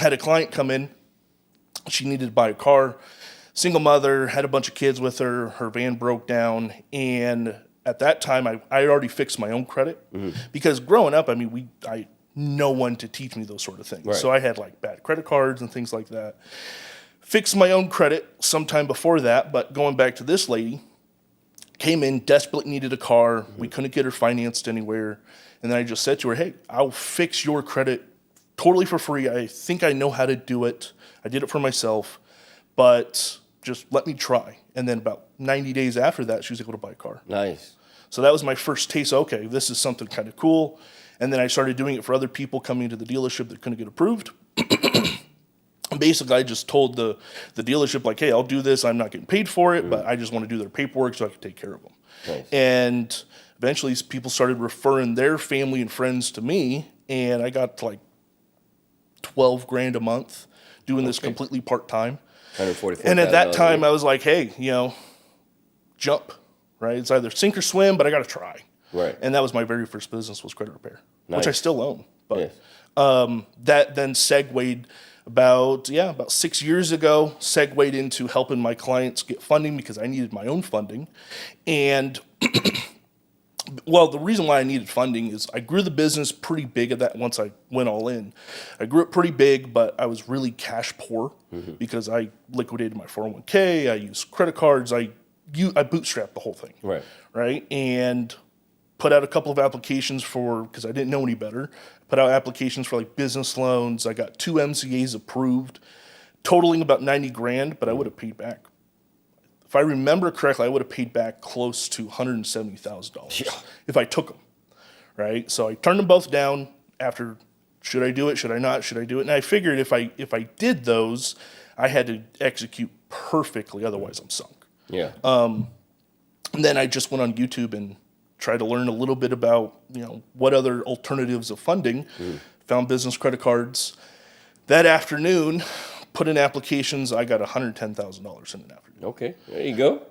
had a client come in. She needed to buy a car. Single mother, had a bunch of kids with her. Her van broke down. And at that time, I had already fixed my own credit. Because growing up, I mean, I no one to teach me those sort of things. Right. So I had like bad credit cards and things like that. Fixed my own credit sometime before that. But going back to this lady, came in, desperately needed a car. We couldn't get her financed anywhere. And then I just said to her, hey, I'll fix your credit totally for free. I think I know how to do it. I did it for myself, but just let me try. And then about 90 days after that, she was able to buy a car. Nice. So that was my first taste. Okay, this is something kind of cool. And then I started doing it for other people coming into the dealership that couldn't get approved. Basically, I just told the dealership, like, hey, I'll do this. I'm not getting paid for it, but I just want to do their paperwork so I can take care of them. Nice. And eventually, people started referring their family and friends to me, and I got to like $12,000 a month doing this completely part-time. 144. And at that time, I was like, hey, jump, right? It's either sink or swim, but I got to try. Right. And that was my very first business, was credit repair, Nice. which I still own. But Yes. that then segued about 6 years ago, segued into helping my clients get funding because I needed my own funding. And well, the reason why I needed funding is I grew the business pretty big at that once I went all in. I grew it pretty big, but I was really cash poor because I liquidated my 401k, I used credit cards, I bootstrapped the whole thing. Right? And put out a couple of applications because I didn't know any better. Put out applications for like business loans. I got 2 MCAs approved, totaling about $90,000, but I would have paid back. If I remember correctly, I would have paid back close to $170,000 if I took them, right? So I turned them both down after, should I do it? Should I not? Should I do it? And I figured if I did those, I had to execute perfectly, otherwise I'm sunk. Yeah. And then I just went on YouTube and tried to learn a little bit about, what other alternatives of funding. Found business credit cards. That afternoon, put in applications. I got $110,000 in an afternoon. Okay, there you go.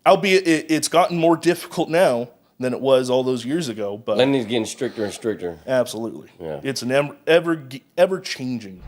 Albeit it's gotten more difficult now than it was all those years ago. But Lending's getting stricter and stricter. absolutely, Yeah. It's an ever changing